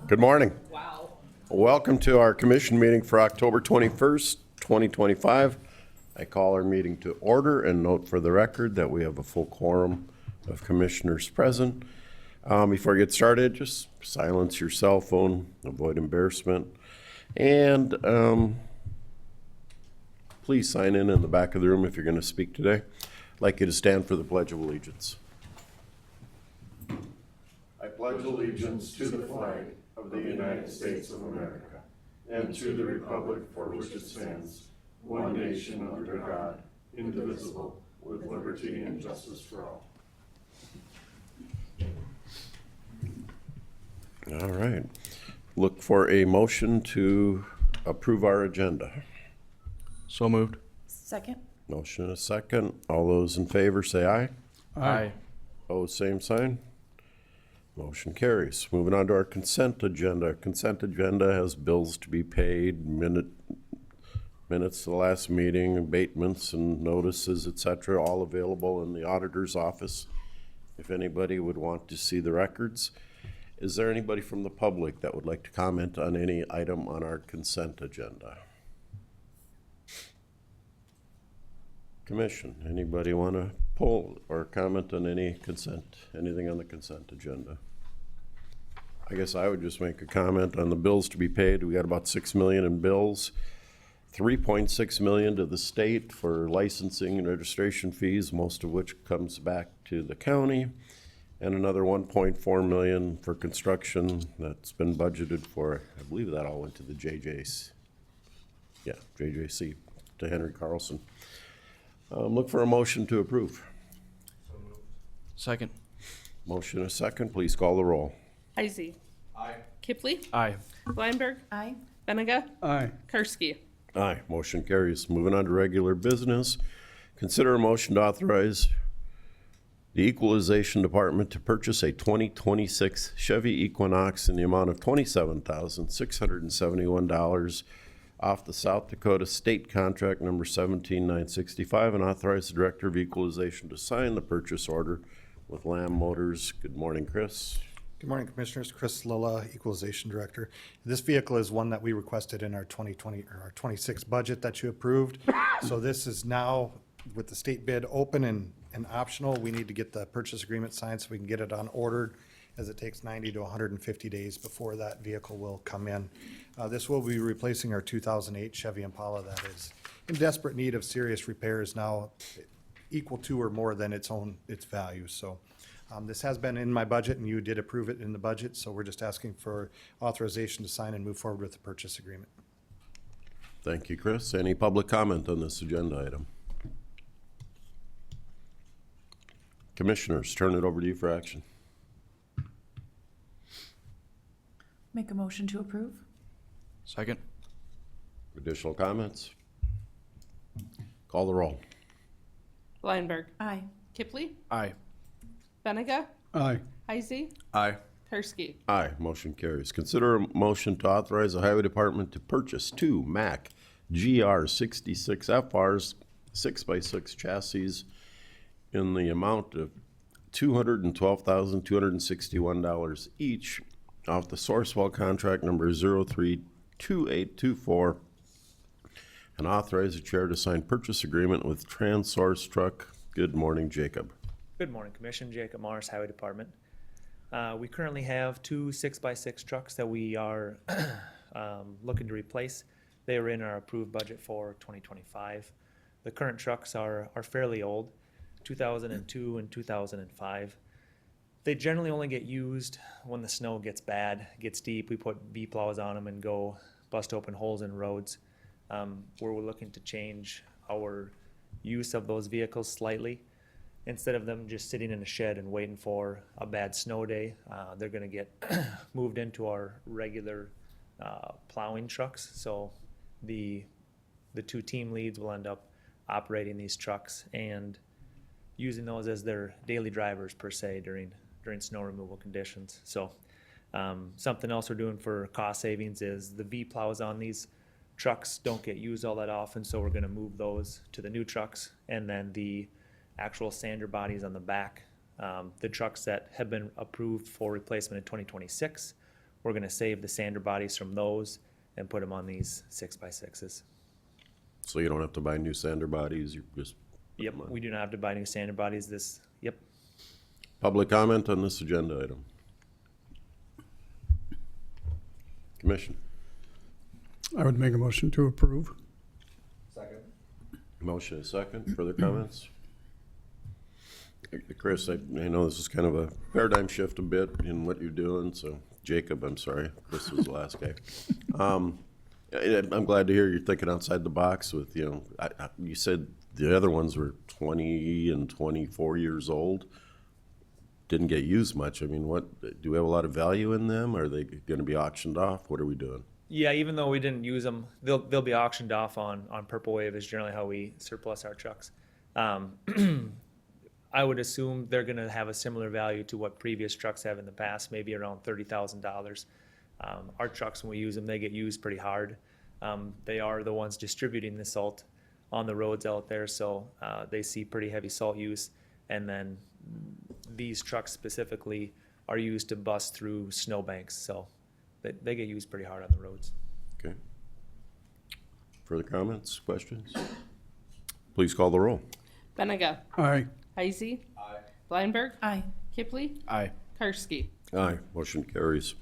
Good morning. Wow. Welcome to our commission meeting for October 21st, 2025. I call our meeting to order and note for the record that we have a full quorum of commissioners present. Before I get started, just silence your cell phone, avoid embarrassment, and please sign in the back of the room if you're going to speak today. I'd like you to stand for the Pledge of Allegiance. I pledge allegiance to the flag of the United States of America and to the republic for which it stands, one nation under God, indivisible, with liberty and justice for all. All right. Look for a motion to approve our agenda. So moved. Second. Motion and a second. All those in favor say aye. Aye. Opposed, same sign. Motion carries. Moving on to our consent agenda. Our consent agenda has bills to be paid, minutes to the last meeting, abatements and notices, etc., all available in the auditor's office if anybody would want to see the records. Is there anybody from the public that would like to comment on any item on our consent agenda? Commission, anybody want to pull or comment on anything on the consent agenda? I guess I would just make a comment on the bills to be paid. We got about $6 million in bills, $3.6 million to the state for licensing and registration fees, most of which comes back to the county, and another $1.4 million for construction that's been budgeted for. I believe that all went to the JJC. Yeah, JJC, to Henry Carlson. Look for a motion to approve. Second. Motion a second. Please call the roll. Heisey. Aye. Kipley. Aye. Weinberg. Aye. Benega. Aye. Karski. Aye. Motion carries. Moving on to regular business. Consider a motion to authorize the Equalization Department to purchase a 2026 Chevy Equinox in the amount of $27,671 off the South Dakota State Contract number 17965 and authorize the Director of Equalization to sign the purchase order with Lamb Motors. Good morning, Chris. Good morning, Commissioners. Chris Lilla, Equalization Director. This vehicle is one that we requested in our 2020 or our 26 budget that you approved. So this is now with the state bid open and optional. We need to get the purchase agreement signed so we can get it on ordered, as it takes 90 to 150 days before that vehicle will come in. This will be replacing our 2008 Chevy Impala that is in desperate need of serious repairs now, equal to or more than its value. So this has been in my budget, and you did approve it in the budget, so we're just asking for authorization to sign and move forward with the purchase agreement. Thank you, Chris. Any public comment on this agenda item? Commissioners, turn it over to you for action. Make a motion to approve? Second. Additional comments? Call the roll. Weinberg. Aye. Kipley. Aye. Benega. Aye. Heisey. Aye. Karski. Aye, motion carries. Consider a motion to authorize the Highway Department to purchase two Mack GR66 FRs 6x6 chassis in the amount of $212,261 each off the Sourcewell contract number 032824 and authorize the chair to sign purchase agreement with TransSource Truck. Good morning, Jacob. Good morning, Commission. Jacob Morris, Highway Department. We currently have two 6x6 trucks that we are looking to replace. They are in our approved budget for 2025. The current trucks are fairly old, 2002 and 2005. They generally only get used when the snow gets bad, gets deep. We put V-plows on them and go bust open holes in roads. Where we're looking to change our use of those vehicles slightly. Instead of them just sitting in a shed and waiting for a bad snow day, they're going to get moved into our regular plowing trucks. So the two team leads will end up operating these trucks and using those as their daily drivers per se during snow removal conditions. So something else we're doing for cost savings is the V-plows on these trucks don't get used all that often, so we're going to move those to the new trucks, and then the actual sander bodies on the back, the trucks that have been approved for replacement in 2026 we're gonna save the sander bodies from those and put them on these 6x6s. So you don't have to buy new sander bodies, you just. put Yep, them on. we do not have to buy new sander bodies yep. Public comment on this agenda item? Commission? I would make a motion to approve. Motion is second. Further comments? Chris, I know this is kind of a paradigm shift a bit in what you're doing, so Jacob, I'm sorry, Chris was the last guy. I'm glad to hear you're thinking outside the box with, you said the other ones were 20 and 24 years old. Didn't get used much. I mean, do we have a lot of value in them? Are they going to be auctioned off? What are we doing? Yeah, even though we didn't use them, they'll be auctioned off on Purple Wave is generally how we surplus our trucks. I would assume they're gonna have a similar value to what previous trucks have in the past, maybe around $30,000. Our trucks, when we use them, they get used pretty hard. They are the ones distributing the salt on the roads out there, so they see pretty heavy salt use. And then these trucks specifically are used to bust through snowbanks, so they get used pretty hard on the roads. Okay. Further comments, questions? Please call the roll. Benega. Aye. Heisey. Blindberg. Aye. Kipley. Aye. Karski. Aye, motion carries.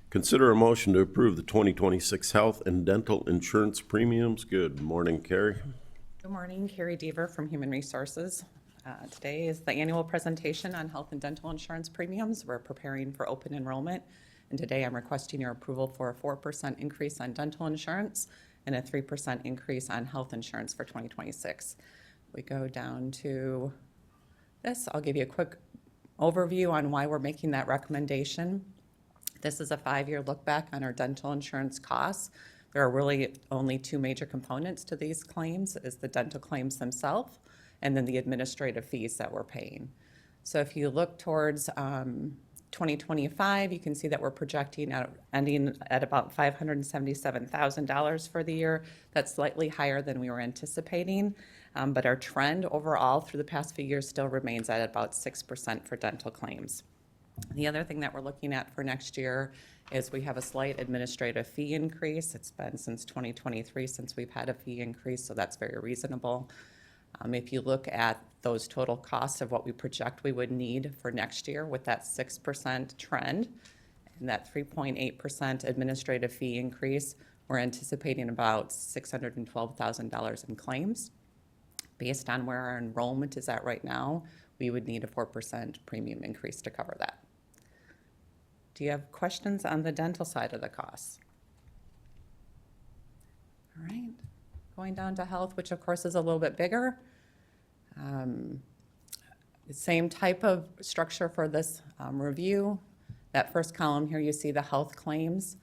Consider a motion to approve the 2026 health and dental insurance premiums. Good morning, Carrie. Good morning, Carrie Deaver from Human Resources. Today is the annual presentation on health and dental insurance premiums. We're preparing for open enrollment, and today I'm requesting your approval for a 4% increase on dental insurance and a 3% increase on health insurance for 2026. We go down to this. I'll give you a quick overview on why we're making that recommendation. This is a 5-year look back on our dental insurance costs. There are really only two major components to these claims, is the dental claims themselves and then the administrative fees that we're paying. So if you look towards 2025, you can see that we're projecting ending at about $577,000 for the year. That's slightly higher than we were anticipating, but our trend overall through the past few years still remains at about 6% for dental claims. The other thing that we're looking at for next year is we have a slight administrative fee increase. It's been since 2023 since we've had a fee increase, so that's very reasonable. If you look at those total costs of what we project we would need for next year with that 6% trend and that 3.8% administrative fee increase, we're anticipating about $612,000 in claims. Based on where our enrollment is at right now, we would need a 4% premium increase to cover that. Do you have questions on the dental side of the costs? All right. Going down to health, which of course is a little bit bigger. The same type of structure for this review. That first column here, you see the health claims.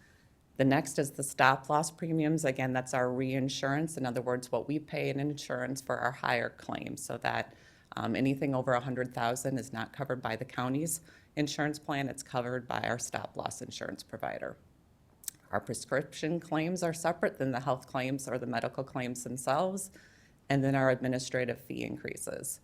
The next is the stop loss premiums. Again, that's our reinsurance. In other words, what we pay in insurance for our higher claims, so that anything over $100,000 is not covered by the county's insurance plan. It's covered by our stop loss insurance provider. Our prescription claims are separate than the health claims or the medical claims themselves, and then our administrative fee increases.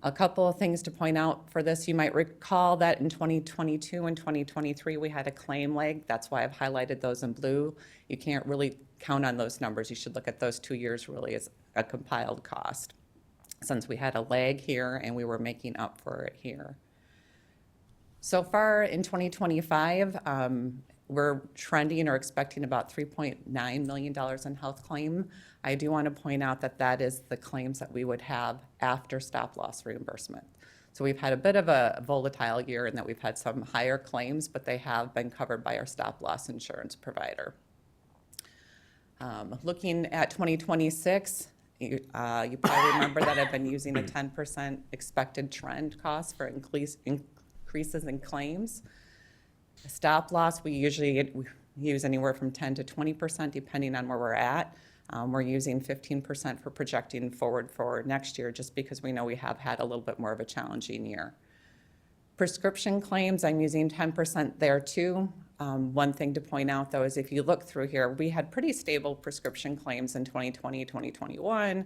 A couple of things to point out for this. You might recall that in 2022 and 2023, we had a claim lag. That's why I've highlighted those in blue. You can't really count on those numbers. You should look at those 2 years really as a compiled cost, since we had a lag here and we were making up for it here. So far in 2025, we're trending or expecting about $3.9 million in health claim. I do want to point out that that is the claims that we would have after stop loss reimbursement. So we've had a bit of a volatile year in that we've had some higher claims, but they have been covered by our stop loss insurance provider. Looking at 2026, you probably remember that I've been using a 10% expected trend cost for increases in claims. Stop loss, we usually use anywhere from 10 to 20% depending on where we're at. We're using 15% for projecting forward for next year just because we know we have had a little bit more of a challenging year. Prescription claims, I'm using 10% there too. One thing to point out though is if you look through here, we had pretty stable prescription claims in 2020, 2021,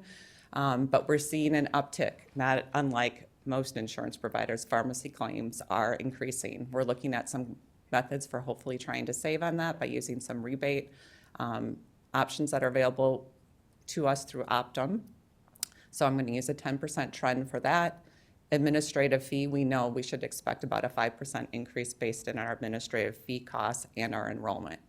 but we're seeing an uptick, not unlike most insurance providers. Pharmacy claims are increasing. We're looking at some methods for hopefully trying to save on that by using some rebate options that are available to us through Optum. So I'm going to use a 10% trend for that. Administrative fee, we know we should expect about a 5% increase based on our administrative fee costs and our enrollment.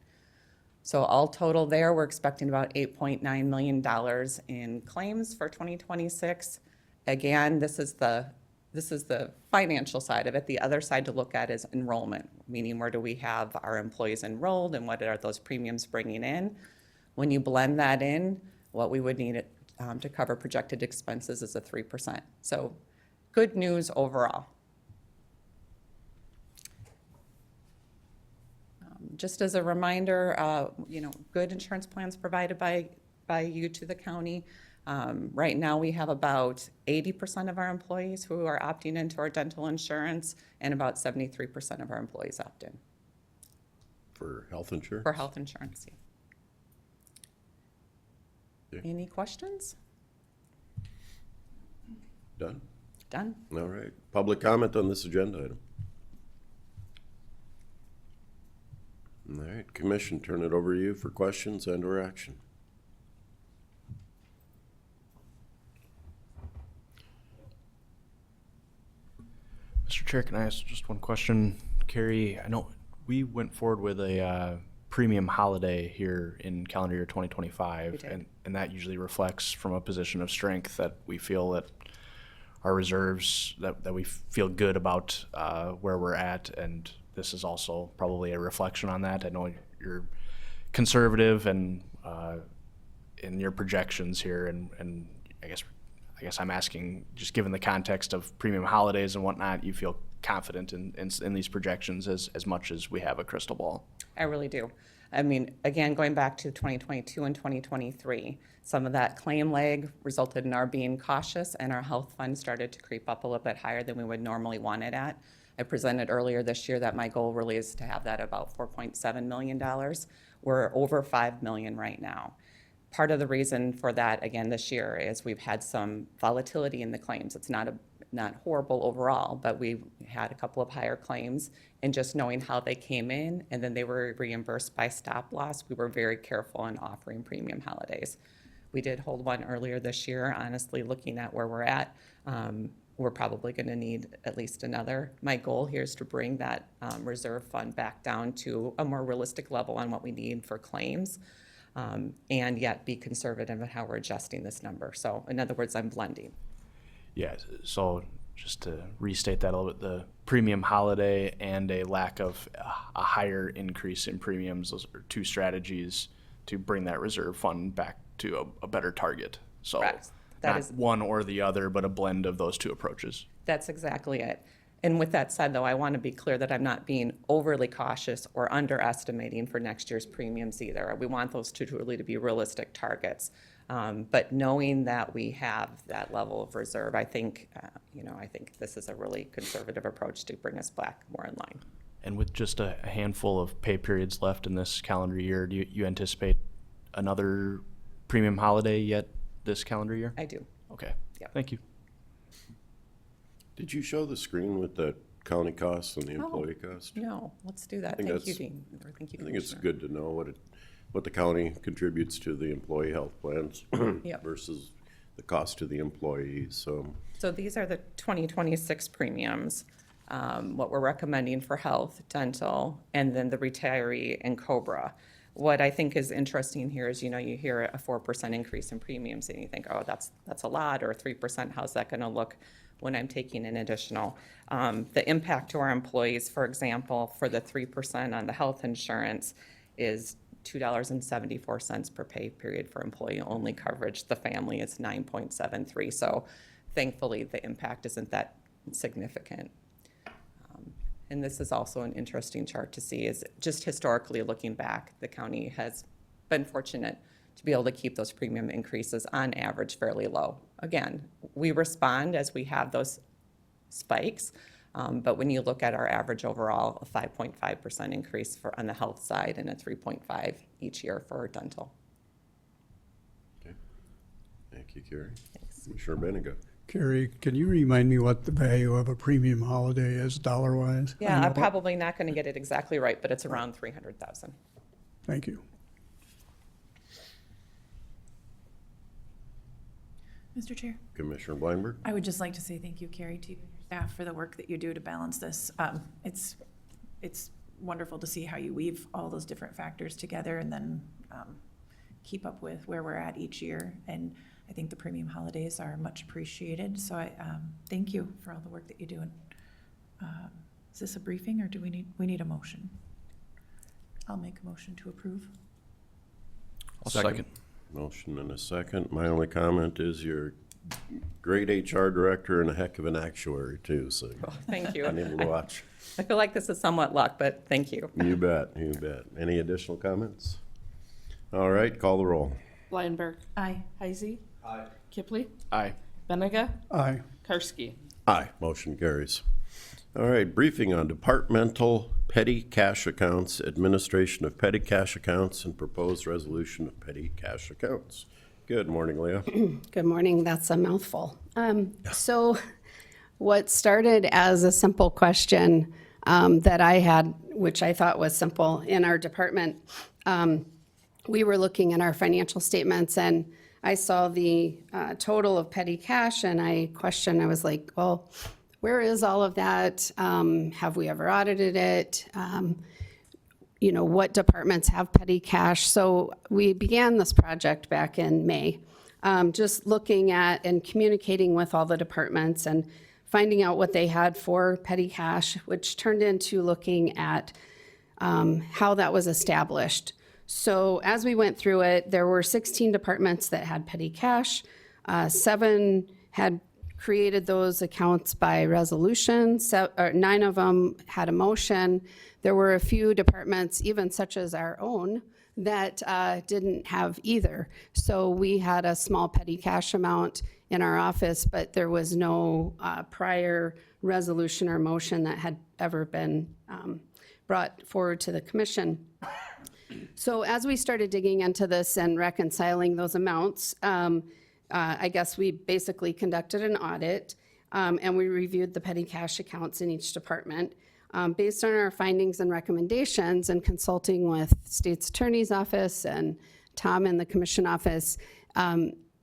So all total there, we're expecting about $8.9 million in claims for 2026. Again, this is the financial side of it. The other side to look at is enrollment, meaning where do we have our employees enrolled and what are those premiums bringing in? When you blend that in, what we would need to cover projected expenses is a 3%. So good news overall. Just as a reminder, good insurance plans provided by you to the county. Right now, we have about 80% of our employees who are opting into our dental insurance, and about 73% of our employees opt in For health insurance? for health insurance. Yeah. Okay. Any questions? Done? Done. All right. Public comment on this agenda item? All right, Commission, turn it over to you for questions and/or action. Mr. Chair, can I ask just one question? Carrie, I know we went forward with a premium holiday here in calendar year 2025, We did. and that usually reflects from a position of strength that we feel that our reserves, that we feel good about where we're at, and this is also probably a reflection on that. I know you're conservative and in your projections here, and I guess I'm asking, just given the context of premium holidays and whatnot, you feel confident in these projections as much as we have a crystal ball? I really do. I mean, again, going back to 2022 and 2023, some of that claim lag resulted in our being cautious, and our health fund started to creep up a little bit higher than we would normally want it at. I presented earlier this year that my goal really is to have that about $4.7 million. We're over $5 million right now. Part of the reason for that, again, this year is we've had some volatility in the claims. It's not horrible overall, but we had a couple of higher claims, and just knowing how they came in and then they were reimbursed by stop loss, we were very careful in offering premium holidays. We did hold one earlier this year. Honestly, looking at where we're at, we're probably going to need at least another. My goal here is to bring that reserve fund back down to a more realistic level on what we need for claims, and yet be conservative in how we're adjusting this number. So in other words, I'm blending. Yeah, so just to restate that a little bit, the premium holiday and a lack of a higher increase in premiums, those are two strategies to bring that reserve fund back to a better target. So Correct. That not is- one or the other, but a blend of those two approaches. That's exactly it. And with that said, though, I want to be clear that I'm not being overly cautious or underestimating for next year's premiums either. We want those two truly to be realistic targets. But knowing that we have that level of reserve, I think this is a really conservative approach to bring us back more in line. And with just a handful of pay periods left in this calendar year, do you anticipate another premium holiday yet this calendar year? I do. Okay, Yep. thank you. Did you show the screen with the county costs and the employee cost? No, let's do that. think Thank you, that's- Dean. Or thank you, I think it's Commissioner. good to know what the county contributes to the employee health plans Yep. versus the cost to the employees, so. So these are the 2026 premiums, what we're recommending for health, dental, and then the retiree and COBRA. What I think is interesting here is, you hear a 4% increase in premiums and you think, oh, that's a lot, or 3%, how's that gonna look when I'm taking an additional? The impact to our employees, for example, for the 3% on the health insurance is $2.74 per pay period for employee-only coverage. The family is 9.73. So thankfully, the impact isn't that significant. And this is also an interesting chart to see, is just historically looking back, the county has been fortunate to be able to keep those premium increases on average fairly low. Again, we respond as we have those spikes, but when you look at our average overall, a 5.5% increase on the health side and a 3.5 each year for dental. Okay. Thank you, Carrie. Thanks. Commissioner Benega. Carrie, can you remind me what the value of a premium holiday is dollar-wise? I Yeah, know I'm what- probably not going to get it exactly right, but it's around 300,000. Thank you. Mr. Chair, Commissioner Blindberg? I would just like to say thank you, Carrie, to you and your staff for the work that you do to balance this. It's wonderful to see how you weave all those different factors together and then keep up with where we're at each year. And I think the premium holidays are much appreciated. So I thank you for all the work that you do. And is this a briefing or do we need a motion? I'll make a motion to approve. I'll second. Motion and a second. My only comment is you're a great HR director and a heck of an actuary too, so Thank you. I need to watch. I feel like this is somewhat luck, but thank you. You bet, you bet. Any additional comments? All right, call the roll. Blindberg. Aye. Heisey. Aye. Kipley. Aye. Benega. Aye. Karski. Aye, motion carries. All right, briefing on departmental petty cash accounts, administration of petty cash accounts, and proposed resolution of petty cash accounts. Good morning, Leah. Good morning. That's a mouthful. So what started as a simple question that I had, which I thought was simple in our department, we were looking at our financial statements and I saw the total of petty cash and I was like, well, where is all of that? Have we ever audited it? What departments have petty cash? So we began this project back in May, just looking at and communicating with all the departments and finding out what they had for petty cash, which turned into looking at how that was established. So as we went through it, there were 16 departments that had petty cash. 7 had created those accounts by resolution. 9 of them had a motion. There were a few departments, even such as our own, that didn't have either. So we had a small petty cash amount in our office, but there was no prior resolution or motion that had ever been brought forward to the commission. So as we started digging into this and reconciling those amounts, I guess we basically conducted an audit and we reviewed the petty cash accounts in each department. Based on our findings and recommendations and consulting with State's Attorney's Office and Tom in the Commission Office,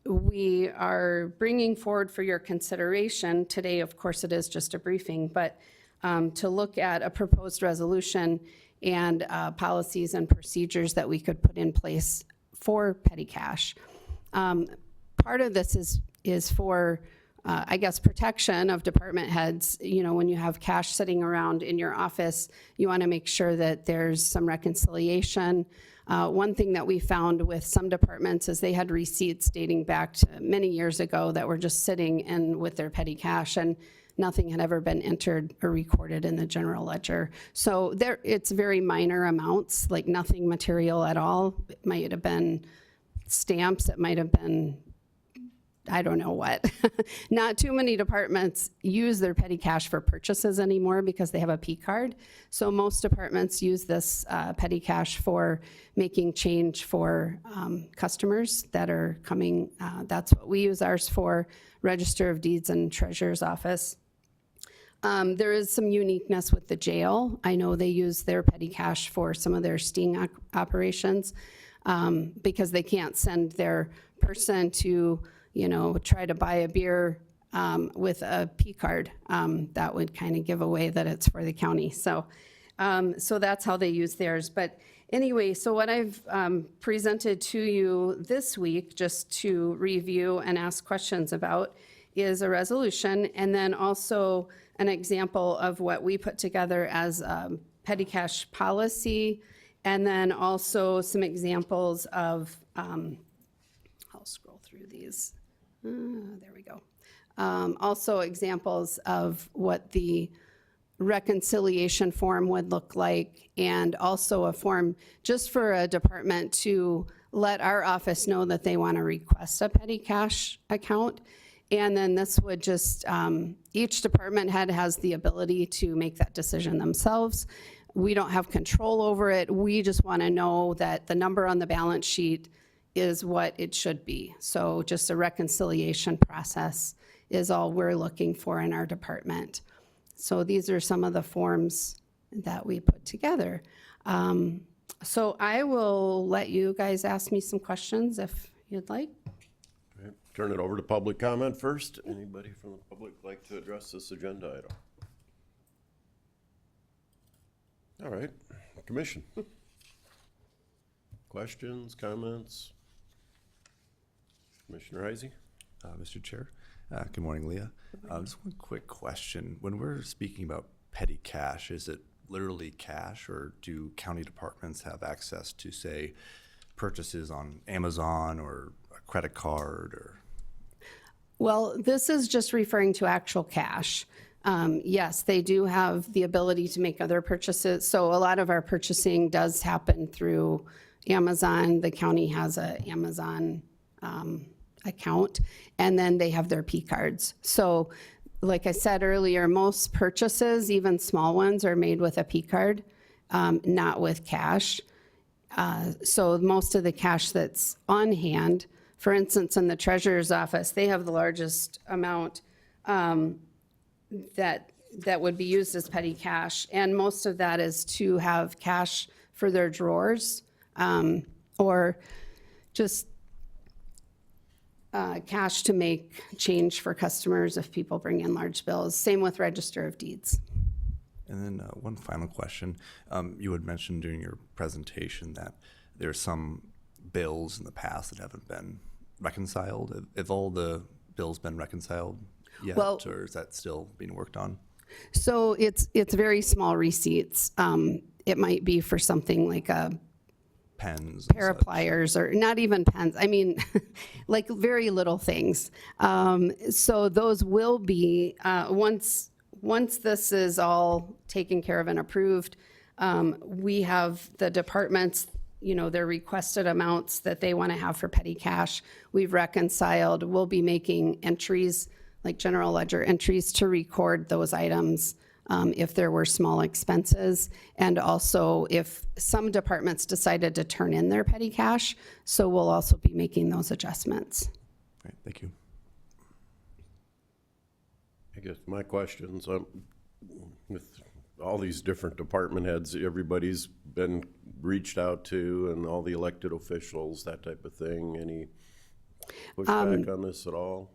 we are bringing forward for your consideration today. Of course, it is just a briefing, but to look at a proposed resolution and policies and procedures that we could put in place for petty cash. Part of this is for, I guess, protection of department heads. When you have cash sitting around in your office, you want to make sure that there's some reconciliation. One thing that we found with some departments is they had receipts dating back to many years ago that were just sitting in with their petty cash and nothing had ever been entered or recorded in the general ledger. So it's very minor amounts, like nothing material at all. It might have been stamps, it might have been I don't know what. Not too many departments use their petty cash for purchases anymore because they have a P card. So most departments use this petty cash for making change for customers that are coming. That's what we use ours for, Register of Deeds and Treasurer's Office. There is some uniqueness with the jail. I know they use their petty cash for some of their sting operations because they can't send their person to try to buy a beer with a P card. That would kind of give away that it's for the county. So that's how they use theirs. But anyway, so what I've presented to you this week, just to review and ask questions about, is a resolution, and then also an example of what we put together as petty cash policy, and then also some examples of, I'll scroll through these. There we go. Also examples of what the reconciliation form would look like, and also a form just for a department to let our office know that they want to request a petty cash account. And then this would just, each department head has the ability to make that decision themselves. We don't have control over it. We just want to know that the number on the balance sheet is what it should be. So just a reconciliation process. is all we're looking for in our department. So these are some of the forms that we put together. So I will let you guys ask me some questions if you'd like. Okay, turn it over to public comment first. Anybody from the public like to address this agenda item? All right, commission. Questions, comments? Commissioner Heisey? Mr. Chair. Good morning, Leah. Just one quick question. When we're speaking about petty cash, is it literally cash, or do county departments have access to, say, purchases on Amazon or a credit card? Or Well, this is just referring to actual cash. Yes, they do have the ability to make other purchases. So a lot of our purchasing does happen through Amazon. The county has a Amazon account, and then they have their P cards. So like I said earlier, most purchases, even small ones, are made with a P card, not with cash. So most of the cash that's on hand, for instance, in the treasurer's office, they have the largest amount that would be used as petty cash. And most of that is to have cash for their drawers, or just cash to make change for customers if people bring in large bills. Same with Register of Deeds. And then one final question. You had mentioned during your presentation that there are some bills in the past that haven't been reconciled. Have all the bills been reconciled yet, Well- or is that still being worked on? So it's very small receipts. It might be for something like a Pens? pair of pliers, or not even pens. I mean, like very little things. So those will be, once this is all taken care of and approved, we have the departments, their requested amounts that they want to have for petty cash. We've reconciled. We'll be making entries, like general ledger entries, to record those items if there were small expenses, and also if some departments decided to turn in their petty cash. So we'll also be making those adjustments. Great, thank you. I guess my questions, with all these different department heads, everybody's been reached out to, and all the elected officials, that type of thing. Any pushback on this at all?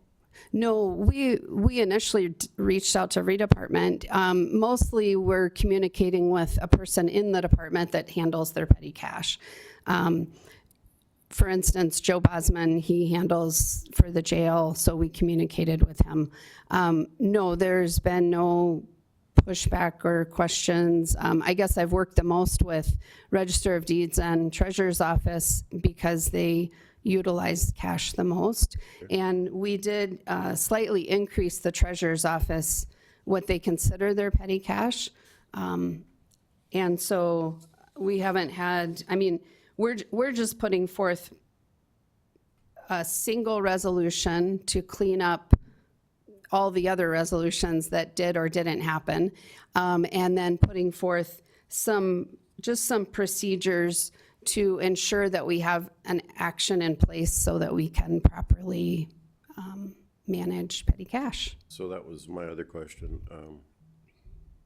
No, we initially reached out to every department. Mostly we're communicating with a person in the department that handles their petty cash. For instance, Joe Bosman, he handles for the jail, so we communicated with him. No, there's been no pushback or questions. I guess I've worked the most with Register of Deeds and Treasurer's Office because they utilize cash the most. And we did slightly increase the Treasurer's Office what they consider their petty cash. And so we haven't had, we're just putting forth a single resolution to clean up all the other resolutions that did or didn't happen, and then putting forth some procedures to ensure that we have an action in place so that we can properly manage petty cash. So that was my other question.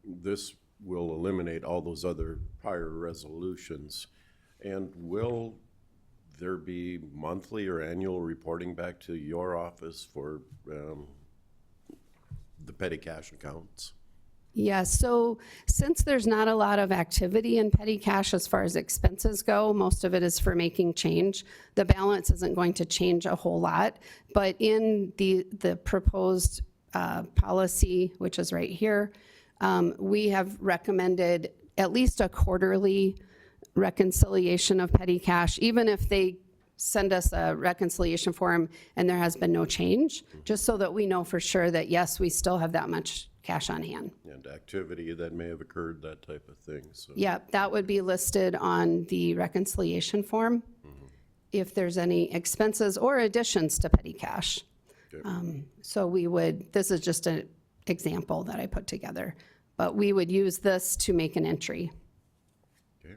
This will eliminate all those other prior resolutions. And will there be monthly or annual reporting back to your office for the petty cash accounts? Yeah, so since there's not a lot of activity in petty cash as far as expenses go, most of it is for making change. The balance isn't going to change a whole lot, but in the proposed policy, which is right here, we have recommended at least a quarterly reconciliation of petty cash, even if they send us a reconciliation form and there has been no change, just so that we know for sure that, yes, we still have that much cash on hand. And activity that may have occurred, that type of thing, so. Yeah, that would be listed on the reconciliation form if there's any expenses or additions to petty cash. Okay. So we would, this is just an example that I put together, but we would use this to make an entry. Okay.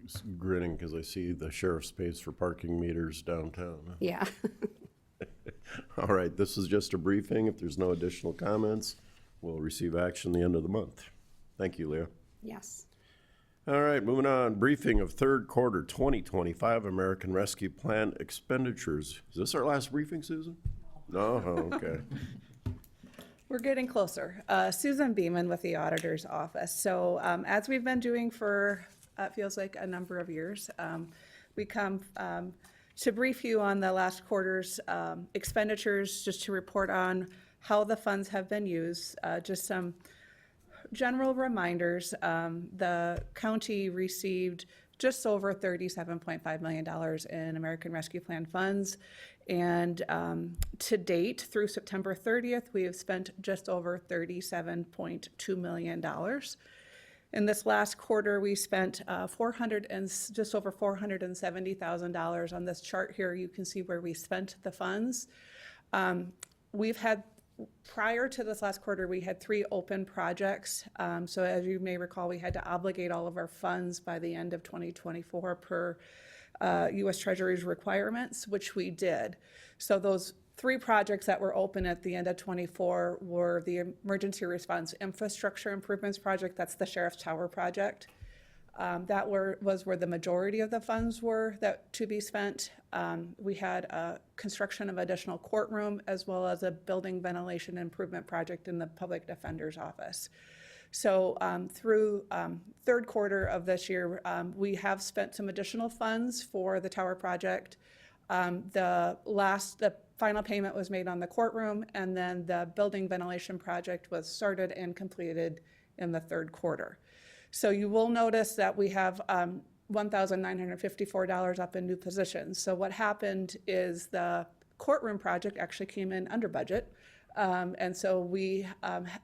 Just grinning because I see the sheriff's pays for parking meters downtown. Yeah. All right, this is just a briefing. If there's no additional comments, we'll receive action the end of the month. Thank you, Leah. Yes. All right, moving on. Briefing of third quarter 2025 American Rescue Plan expenditures. Is this our last briefing, Susan? No? Oh, okay. We're getting closer. Susan Beeman with the Auditor's Office. So as we've been doing for, it feels like a number of years, we come to brief you on the last quarter's expenditures, just to report on how the funds have been used. Just some general reminders. The county received just over $37.5 million in American Rescue Plan funds. And to date, through September 30th, we have spent just over $37.2 million. In this last quarter, we spent just over $470,000. On this chart here, you can see where we spent the funds. We've had, prior to this last quarter, we had 3 open projects. So as you may recall, we had to obligate all of our funds by the end of 2024 per U.S. Treasury's requirements, which we did. So those 3 projects that were open at the end of 24 were the Emergency Response Infrastructure Improvements Project. That's the Sheriff's Tower project. That was where the majority of the funds were to be spent. We had a construction of additional courtroom, as well as a building ventilation improvement project in the Public Defender's Office. So through third quarter of this year, we have spent some additional funds for the tower project. The final payment was made on the courtroom, and then the building ventilation project was started and completed in the third quarter. So you will notice that we have $1,954 up in new positions. So what happened is the courtroom project actually came in under budget. And so we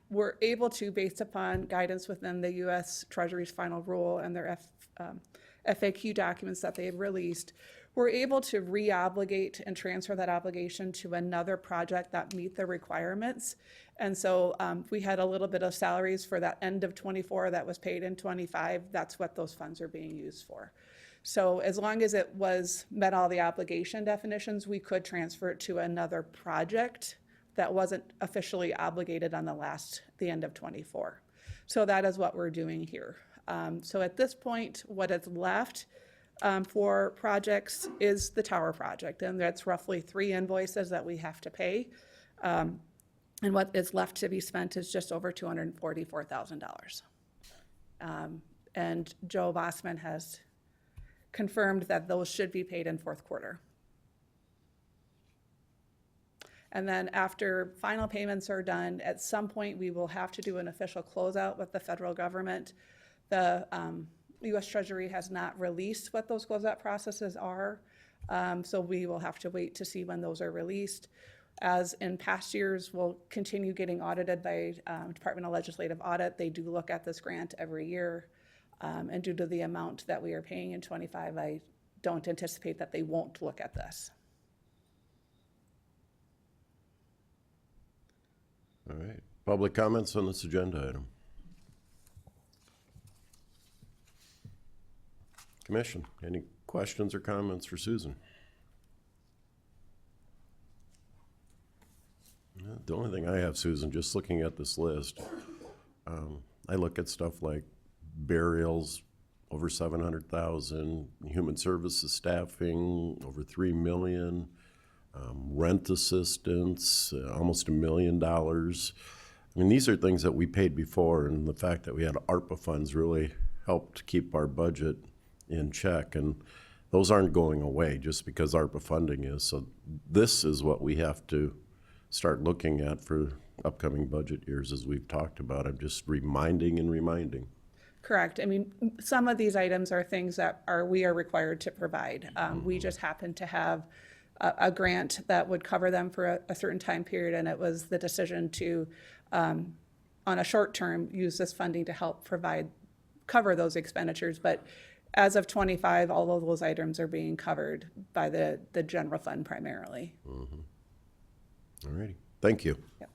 were able to, based upon guidance within the U.S. Treasury's final rule and their FAQ documents that they had released, we're able to re-obligate and transfer that obligation to another project that meet the requirements. And so we had a little bit of salaries for that end of 24 that was paid in 25. That's what those funds are being used for. So as long as it met all the obligation definitions, we could transfer it to another project that wasn't officially obligated on the end of 24. So that is what we're doing here. So at this point, what is left for projects is the tower project, and that's roughly 3 invoices that we have to pay. And what is left to be spent is just over $244,000. And Joe Bossman has confirmed that those should be paid in fourth quarter. And then after final payments are done, at some point we will have to do an official closeout with the federal government. The U.S. Treasury has not released what those closeout processes are, so we will have to wait to see when those are released. As in past years, we'll continue getting audited by Department of Legislative Audit. They do look at this grant every year, and due to the amount that we are paying in 25, I don't anticipate that they won't look at this. All right. Public comments on this agenda item. Commission, any questions or comments for Susan? The only thing I have, Susan, just looking at this list, I look at stuff like burials, over 700,000, human services staffing, over 3 million, rent assistance, almost $1 million. I mean, these are things that we paid before, and the fact that we had ARPA funds really helped keep our budget in check, and those aren't going away just because ARPA funding is. So this is what we have to start looking at for upcoming budget years, as we've talked about. I'm just reminding. Correct. I mean, some of these items are things that we are required to provide. We just happen to have a grant that would cover them for a certain time period, and it was the decision to, on a short term, use this funding to help cover those expenditures. But as of 25, all of those items are being covered by the general fund primarily. All righty. Thank you. Yep.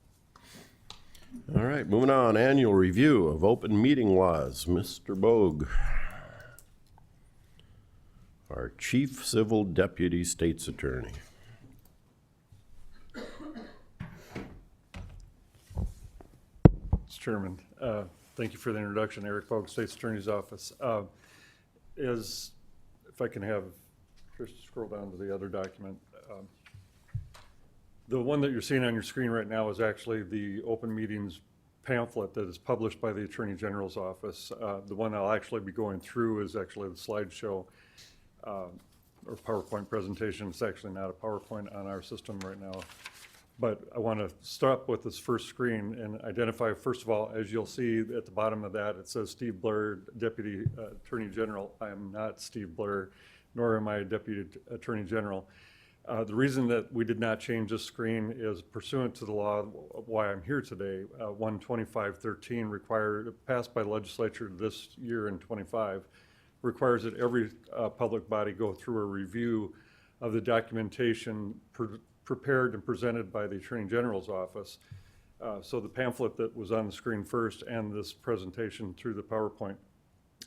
All right, moving on. Annual review of open meeting laws. Mr. Bogue, our Chief Civil Deputy State's Attorney. Chairman. Thank you for the introduction, Eric Bogue, State's Attorney's Office. If I can have Chris scroll down to the other document. The one that you're seeing on your screen right now is actually the open meetings pamphlet that is published by the Attorney General's office. The one I'll actually be going through is actually the slideshow or PowerPoint presentation. It's actually not a PowerPoint on our system right now. But I want to start with this first screen and identify, first of all, as you'll see at the bottom of that, it says Steve Blair, Deputy Attorney General. I am not Steve Blair, nor am I a Deputy Attorney General. The reason that we did not change this screen is pursuant to the law, why I'm here today, 12513 passed by the legislature this year in 25, requires that every public body go through a review of the documentation prepared and presented by the Attorney General's office. So the pamphlet that was on the screen first and this presentation through the PowerPoint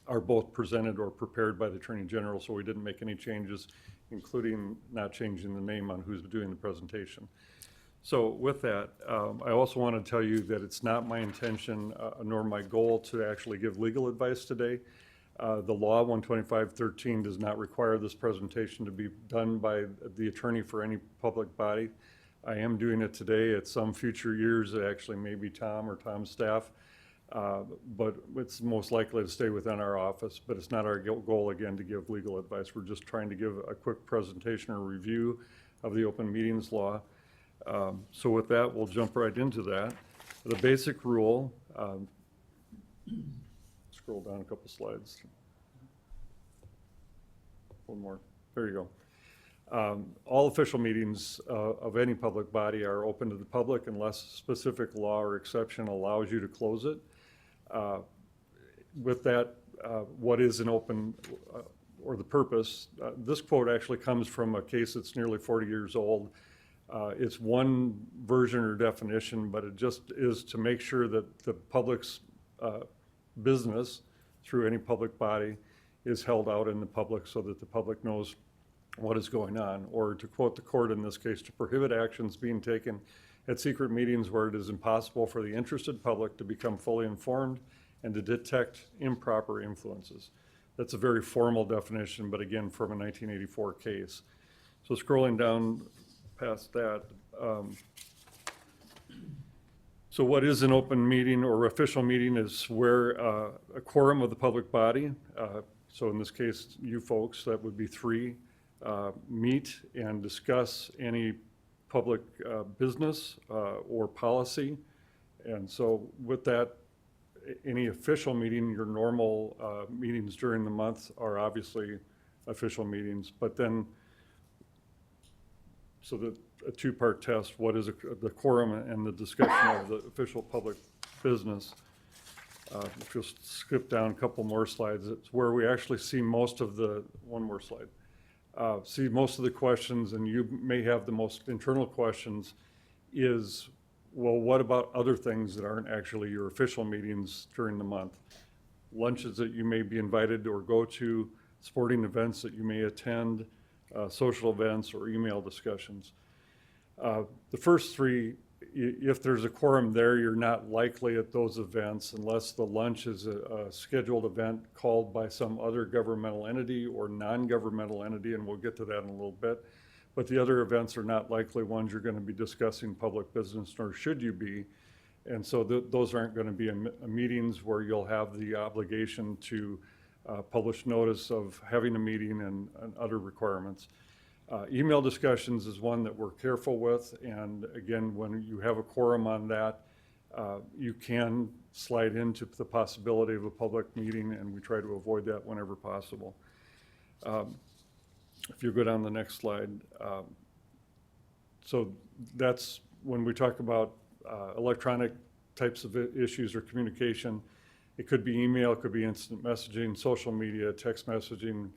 are both presented or prepared by the Attorney General, so we didn't make any changes, including not changing the name on who's doing the presentation. So with that, I also want to tell you that it's not my intention nor my goal to actually give legal advice today. The law 12513 does not require this presentation to be done by the attorney for any public body. I am doing it today. At some future years, it actually may be Tom or Tom's staff, but it's most likely to stay within our office. But it's not our goal, again, to give legal advice. We're just trying to give a quick presentation or review of the open meetings law. So with that, we'll jump right into that. The basic rule, scroll down a couple slides. One more. There you go. All official meetings of any public body are open to the public unless specific law or exception allows you to close it. With that, what is an open or the purpose? This quote actually comes from a case that's nearly 40 years old. It's one version or definition, but it just is to make sure that the public's business through any public body is held out in the public so that the public knows what is going on, or to quote the court in this case, to prohibit actions being taken at secret meetings where it is impossible for the interested public to become fully informed and to detect improper influences. That's a very formal definition, but again, from a 1984 case. So scrolling down past that, so what is an open meeting or official meeting is where a quorum of the public body, so in this case, you folks, that would be 3, meet and discuss any public business or policy. And so with that, any official meeting, your normal meetings during the month are obviously official meetings, but then, so a 2-part test, what is the quorum and the discussion of the official public business. If you'll skip down a couple more slides, it's where we actually see most of the, one more slide, see most of the questions, and you may have the most internal questions is, well, what about other things that aren't actually your official meetings during the month? Lunches that you may be invited or go to, sporting events that you may attend, social events or email discussions. The first 3, if there's a quorum there, you're not likely at those events unless the lunch is a scheduled event called by some other governmental entity or non-governmental entity, and we'll get to that in a little bit. But the other events are not likely ones you're going to be discussing public business, nor should you be. And so those aren't going to be meetings where you'll have the obligation to publish notice of having a meeting and other requirements. Email discussions is one that we're careful with, and again, when you have a quorum on that, you can slide into the possibility of a public meeting, and we try to avoid that whenever possible. If you go down the next slide, so that's when we talk about electronic types of issues or communication. It could be email, it could be instant messaging, social media, text messaging,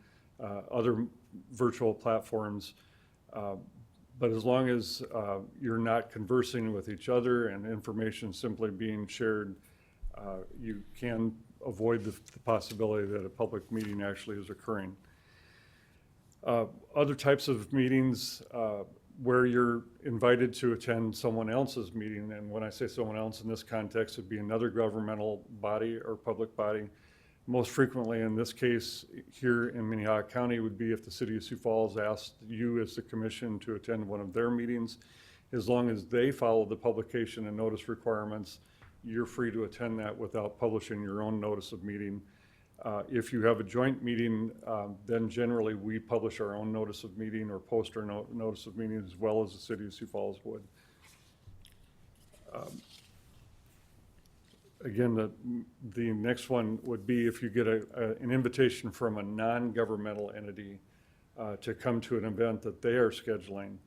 other virtual platforms. But as long as you're not conversing with each other and information simply being shared, you can avoid the possibility that a public meeting actually is occurring. Other types of meetings, where you're invited to attend someone else's meeting. And when I say someone else in this context, it'd be another governmental body or public body. Most frequently in this case here in Minnehaha County would be if the city of Sioux Falls asked you as the commission to attend one of their meetings. As long as they follow the publication and notice requirements, you're free to attend that without publishing your own notice of meeting. If you have a joint meeting, then generally we publish our own notice of meeting or post our notice of meeting as well as the city of Sioux Falls would. Again, the next one would be if you get an invitation from a non-governmental entity to come to an event that they are scheduling,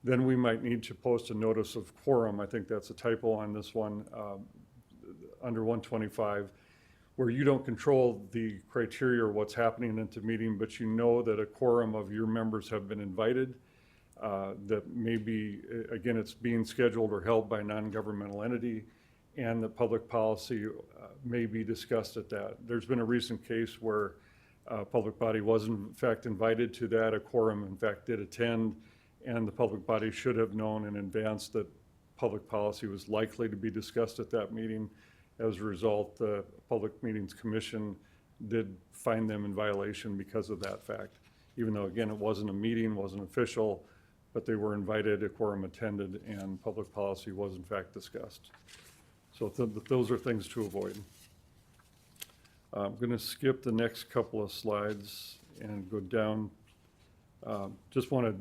then we might need to post a notice of quorum. I think that's a typo on this one, under 125, where you don't control the criteria or what's happening at the meeting, but you know that a quorum of your members have been invited, that maybe, again, it's being scheduled or held by a non-governmental entity, and the public policy may be discussed at that. There's been a recent case where a public body was in fact invited to that, a quorum in fact did attend, and the public body should have known in advance that public policy was likely to be discussed at that meeting. As a result, the Public Meetings Commission did find them in violation because of that fact. Even though, again, it wasn't a meeting, wasn't official, but they were invited, a quorum attended, and public policy was in fact discussed. So those are things to avoid. I'm going to skip the next couple of slides and go down. Just want to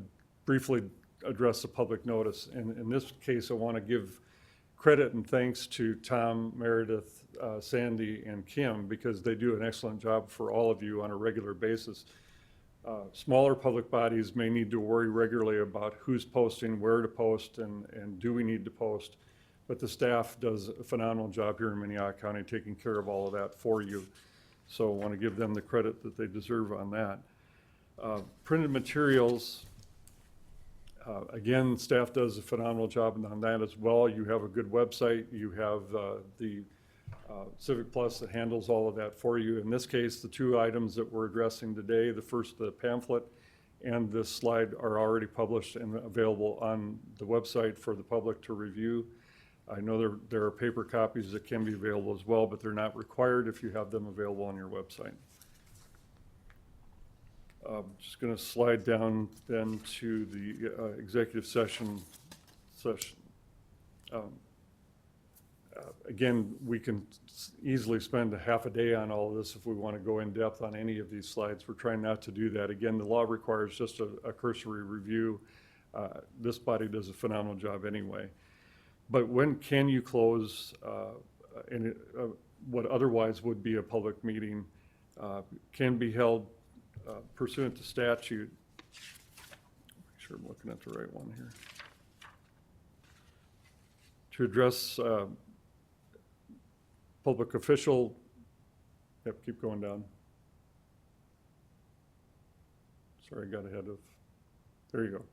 briefly address the public notice. And in this case, I want to give credit and thanks to Tom, Meredith, Sandy, and Kim, because they do an excellent job for all of you on a regular basis. Smaller public bodies may need to worry regularly about who's posting, where to post, and do we need to post. But the staff does a phenomenal job here in Minnehaha County taking care of all of that for you. So I want to give them the credit that they deserve on that. Printed materials, again, staff does a phenomenal job on that as well. You have a good website. You have the Civic Plus that handles all of that for you. In this case, the two items that we're addressing today, the first, the pamphlet, and this slide are already published and available on the website for the public to review. I know there are paper copies that can be available as well, but they're not required if you have them available on your website. Just going to slide down then to the executive session. Again, we can easily spend a half a day on all of this if we want to go in depth on any of these slides. We're trying not to do that. Again, the law requires just a cursory review. This body does a phenomenal job anyway. But when can you close what otherwise would be a public meeting, can be held pursuant to statute. Make sure I'm looking at the right one here. To address public official, keep going down. Sorry, I got ahead of, there you go.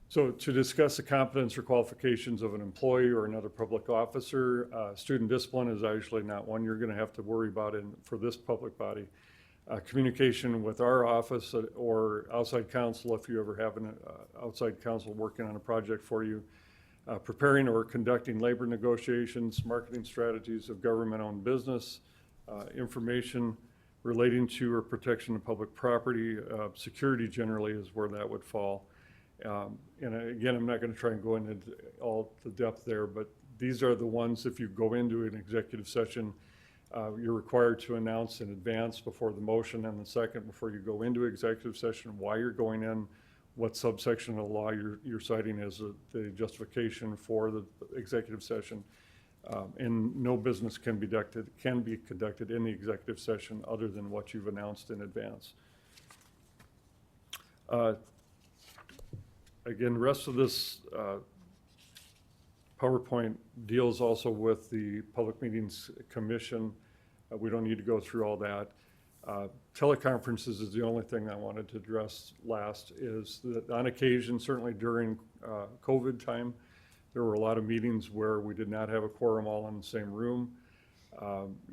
So to discuss the competence or qualifications of an employee or another public officer, student discipline is actually not one you're going to have to worry about for this public body. Communication with our office or outside counsel, if you ever have an outside counsel working on a project for you. Preparing or conducting labor negotiations, marketing strategies of government-owned business, information relating to or protection of public property, security generally is where that would fall. And again, I'm not going to try and go into all the depth there, but these are the ones, if you go into an executive session, you're required to announce in advance before the motion and the second before you go into executive session why you're going in, what subsection of the law you're citing as the justification for the executive session. And no business can be conducted in the executive session other than what you've announced in advance. Again, the rest of this PowerPoint deals also with the Public Meetings Commission. We don't need to go through all that. Teleconferences is the only thing I wanted to address last, is that on occasion, certainly during COVID time, there were a lot of meetings where we did not have a quorum all in the same room.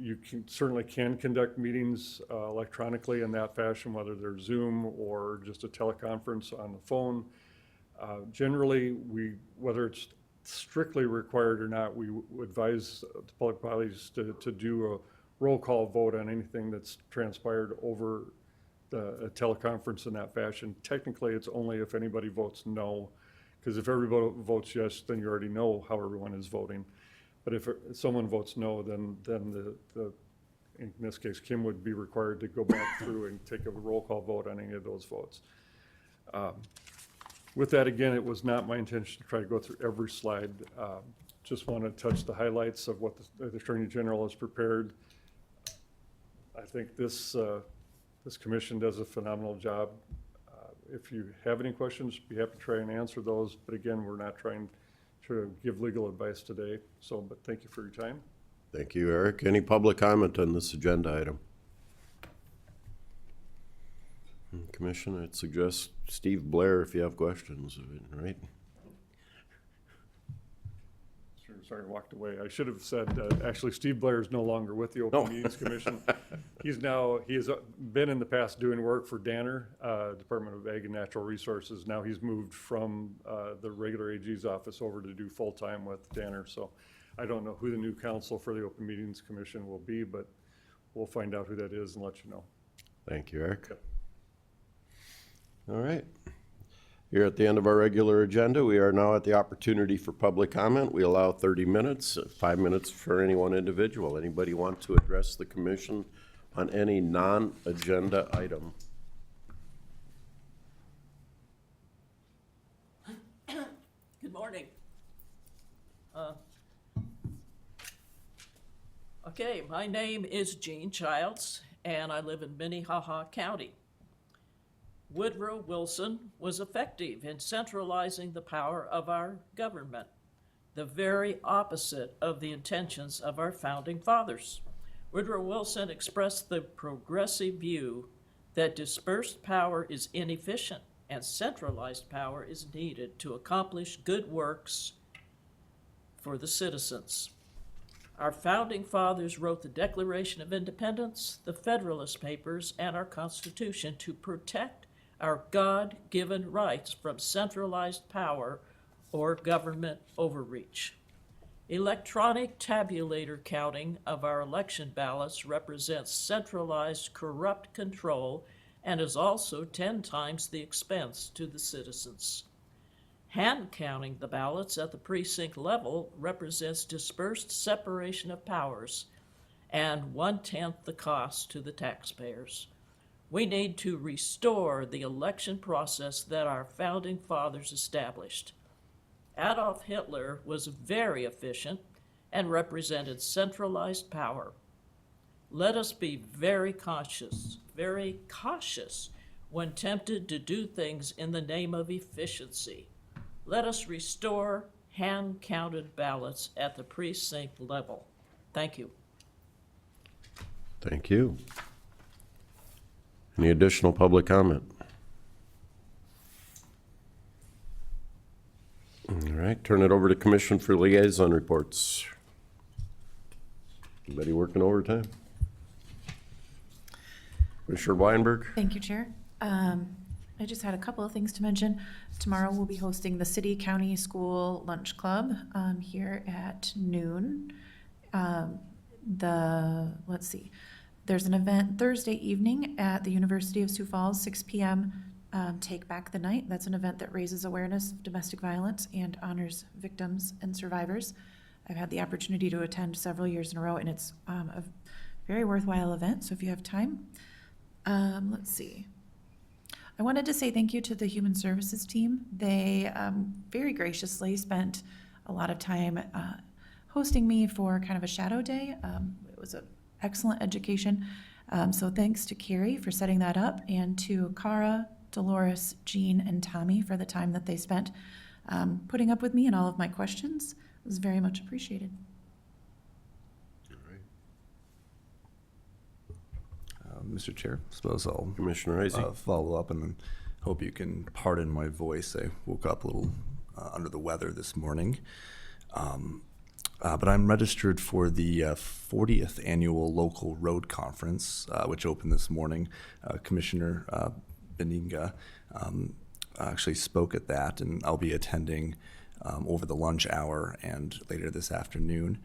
You certainly can conduct meetings electronically in that fashion, whether they're Zoom or just a teleconference on the phone. Generally, whether it's strictly required or not, we advise the public bodies to do a roll call vote on anything that's transpired over a teleconference in that fashion. Technically, it's only if anybody votes no, because if everybody votes yes, then you already know how everyone is voting. But if someone votes no, then in this case, Kim would be required to go back through and take a roll call vote on any of those votes. With that, again, it was not my intention to try to go through every slide. Just want to touch the highlights of what the Attorney General has prepared. I think this commission does a phenomenal job. If you have any questions, be happy to try and answer those. But again, we're not trying to give legal advice today. But thank you for your time. Thank you, Eric. Any public comment on this agenda item? Commission, I'd suggest Steve Blair if you have questions, right? Sorry, I walked away. I should have said, actually, Steve Blair is no longer with the Open Meetings Commission. He has been in the past doing work for Danner, Department of Ag and Natural Resources. Now he's moved from the regular AG's office over to do full-time with Danner. So I don't know who the new counsel for the Open Meetings Commission will be, but we'll find out who that is and let you know. Thank you, Eric. Yep. All right. Here at the end of our regular agenda, we are now at the opportunity for public comment. We allow 30 minutes, 5 minutes for any one individual. Anybody want to address the commission on any non-agenda item? Good morning. Okay, my name is Jean Childs, and I live in Minnehaha County. Woodrow Wilson was effective in centralizing the power of our government, the very opposite of the intentions of our founding fathers. Woodrow Wilson expressed the progressive view that dispersed power is inefficient and centralized power is needed to accomplish good works for the citizens. Our founding fathers wrote the Declaration of Independence, the Federalist Papers, and our Constitution to protect our God-given rights from centralized power or government overreach. Electronic tabulator counting of our election ballots represents centralized corrupt control and is also 10 times the expense to the citizens. Hand counting the ballots at the precinct level represents dispersed separation of powers and 1/10 the cost to the taxpayers. We need to restore the election process that our founding fathers established. Adolf Hitler was very efficient and represented centralized power. Let us be very cautious when tempted to do things in the name of efficiency. Let us restore hand-counted ballots at the precinct level. Thank you. Thank you. Any additional public comment? All right, turn it over to Commission for Liaison Reports. Anybody working overtime? Commissioner Weinberg? Thank you, Chair. I just had a couple of things to mention. Tomorrow we'll be hosting the City County School Lunch Club here at noon. There's an event Thursday evening at the University of Sioux Falls, 6 p.m. Take Back the Night. That's an event that raises awareness of domestic violence and honors victims and survivors. I've had the opportunity to attend several years in a row, and it's a very worthwhile event, so if you have time. Let's see. I wanted to say thank you to the Human Services team. They very graciously spent a lot of time hosting me for kind of a shadow day. It was an excellent education. So thanks to Carrie for setting that up, and to Cara, Dolores, Jean, and Tommy for the time that they spent putting up with me and all of my questions. It was very much appreciated. Mr. Chair, suppose I'll Commissioner Isaac. follow up, and then hope you can pardon my voice. I woke up a little under the weather this morning. But I'm registered for the 40th Annual Local Road Conference, which opened this morning. Commissioner Benninga actually spoke at that, and I'll be attending over the lunch hour and later this afternoon.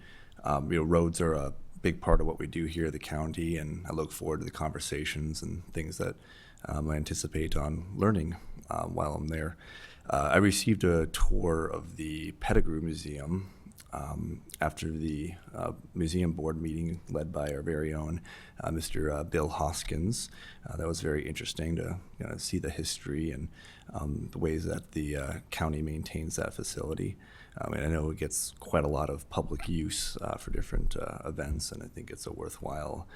Roads are a big part of what we do here at the county, and I look forward to the conversations and things that I anticipate on learning while I'm there. I received a tour of the Pettigrew Museum after the museum board meeting led by our very own Mr. Bill Hoskins. That was very interesting to see the history and the ways that the county maintains that facility. And I know it gets quite a lot of public use for different events, and I think it's a worthwhile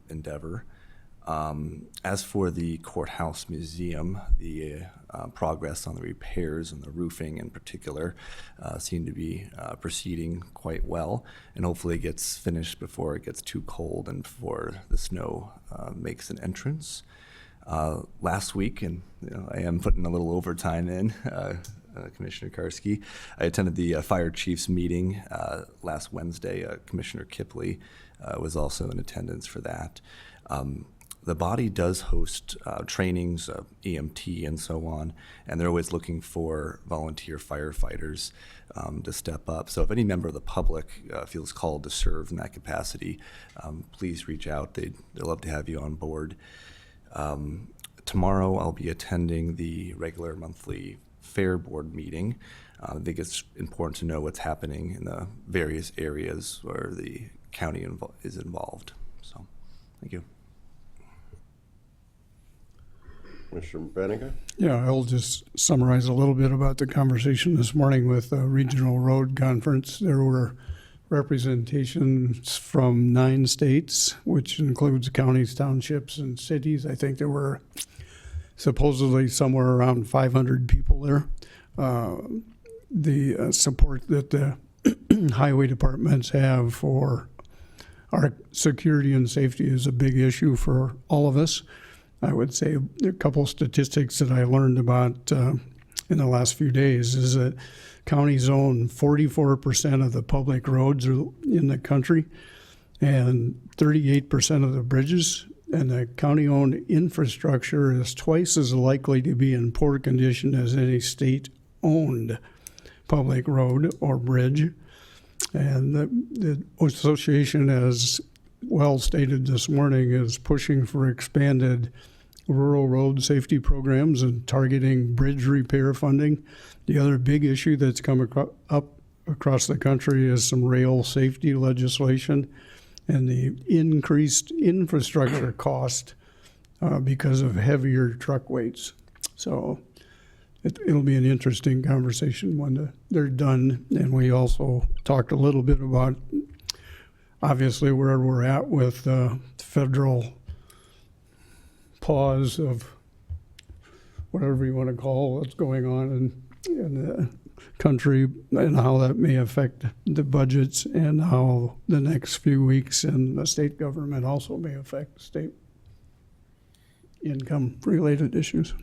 endeavor. As for the courthouse museum, the progress on the repairs and the roofing in particular seem to be proceeding quite well, and hopefully it gets finished before it gets too cold and before the snow makes an entrance. Last week, and I am putting a little overtime in, Commissioner Karski, I attended the fire chiefs meeting last Wednesday. Commissioner Kipley was also in attendance for that. The body does host trainings, EMT and so on, and they're always looking for volunteer firefighters to step up. So if any member of the public feels called to serve in that capacity, please reach out. They'd love to have you on board. Tomorrow I'll be attending the regular monthly fair board meeting. I think it's important to know what's happening in the various areas where the county is involved. So, thank you. Commissioner Benega? Yeah, I'll just summarize a little bit about the conversation this morning with the Regional Road Conference. There were representations from 9 states, which includes counties, townships, and cities. I think there were supposedly somewhere around 500 people there. The support that the highway departments have for our security and safety is a big issue for all of us. I would say a couple statistics that I learned about in the last few days is that counties own 44% of the public roads in the country and 38% of the bridges, and the county-owned infrastructure is twice as likely to be in poor condition as any state-owned public road or bridge. And the association, as well stated this morning, is pushing for expanded rural road safety programs and targeting bridge repair funding. The other big issue that's come up across the country is some rail safety legislation and the increased infrastructure cost because of heavier truck weights. So it'll be an interesting conversation when they're done. And we also talked a little bit about obviously where we're at with the federal pause of whatever you want to call what's going on in the country and how that may affect the budgets and how the next few weeks in the state government also may affect state income related issues.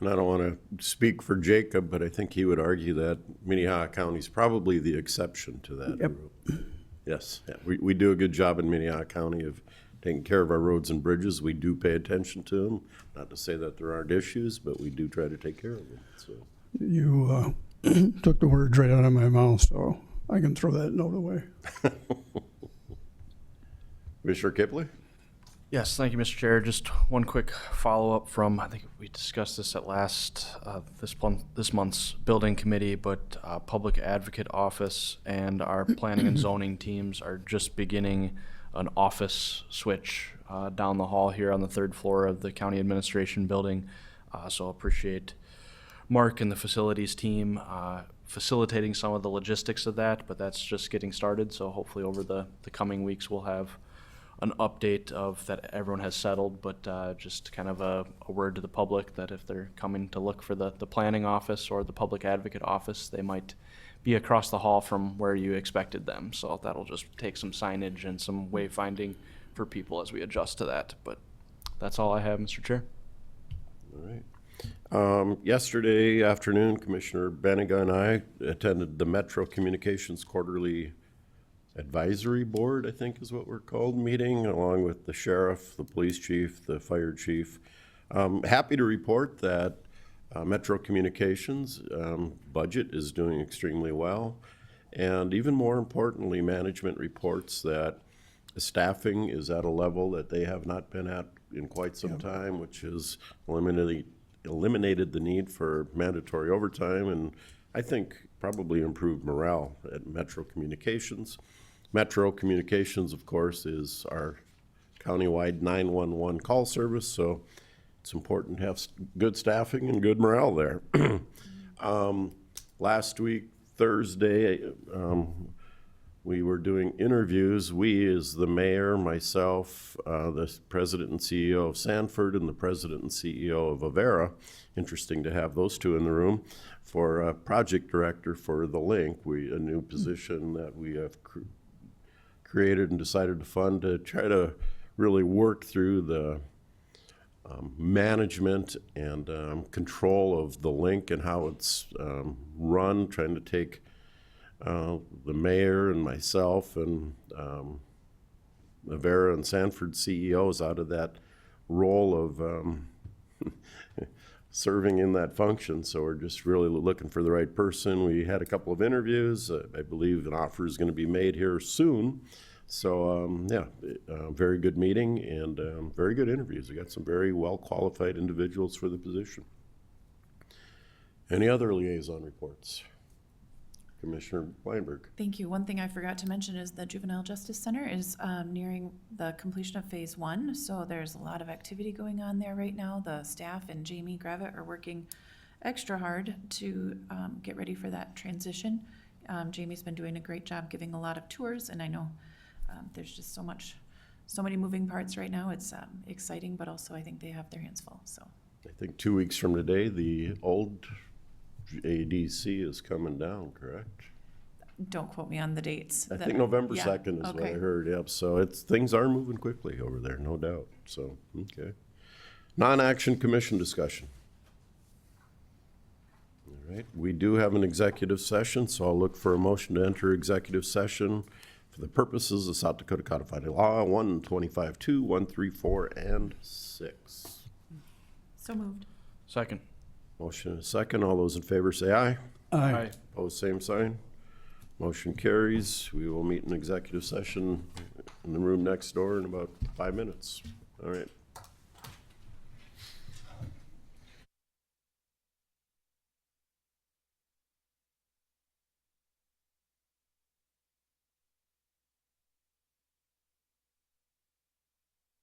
And I don't want to speak for Jacob, but I think he would argue that Minnehaha County is probably the exception to that rule. Yes, yeah. We do a good job in Minnehaha County of taking care of our roads and bridges. We do pay attention to them. Not to say that there aren't issues, but we do try to take care of them. So. You took the words right out of my mouth, so I can throw that note away. Commissioner Kipley? Yes, thank you, Mr. Chair. Just one quick follow-up from, I think we discussed this at this month's building committee, but Public Advocate Office and our planning and zoning teams are just beginning an office switch down the hall here on the 3rd floor of the county administration building. So appreciate Mark and the facilities team facilitating some of the logistics of that, but that's just getting started. So hopefully over the coming weeks we'll have an update of that everyone has settled, but just kind of a word to the public that if they're coming to look for the planning office or the public advocate office, they might be across the hall from where you expected them. So that'll just take some signage and some wayfinding for people as we adjust to that. But that's all I have, Mr. Chair. All right. Yesterday afternoon, Commissioner Benega and I attended the Metro Communications Quarterly Advisory Board, I think is what we're called, meeting, along with the sheriff, the police chief, the fire chief. Happy to report that Metro Communications budget is doing extremely well. And even more importantly, management reports that staffing is at a level that they have not been at in quite some time, which has eliminated the need for mandatory overtime, and I think probably improved morale at Metro Communications. Metro Communications, of course, is our countywide 911 call service, so it's important to have good staffing and good morale there. Last week, Thursday, we were doing interviews. We, as the mayor, myself, the president and CEO of Sanford, and the president and CEO of Avera, interesting to have those two in the room, for a project director for the Link, a new position that we have created and decided to fund to try to really work through the management and control of the Link and how it's run, trying to take the mayor and myself and Avera and Sanford CEOs out of that role of serving in that function. So we're just really looking for the right person. We had a couple of interviews. I believe an offer is going to be made here soon. So very good meeting and very good interviews. We got some very well-qualified individuals for the position. Any other liaison reports? Commissioner Weinberg. Thank you. One thing I forgot to mention is the Juvenile Justice Center is nearing the completion of phase 1. So there's a lot of activity going on there right now. The staff and Jamie Gravitt are working extra hard to get ready for that transition. Jamie's been doing a great job giving a lot of tours, and I know there's just so many moving parts right now. It's exciting, but also I think they have their hands full. So I think 2 weeks from today, the old ADC is coming down, correct? don't quote me on the dates. I think November Yeah, 2nd is what I okay. heard, yep. So things are moving quickly over there, no doubt. So, okay. Non-action commission discussion. All right, we do have an executive session, so I'll look for a motion to enter executive session for the purposes of South Dakota Codified Law 125-2, 134, and 6. So moved. Second. Motion and a second. All those in favor say aye. Aye. Opposed, same sign. Motion carries. We will meet in executive session in the room next door in about 5 minutes. All right.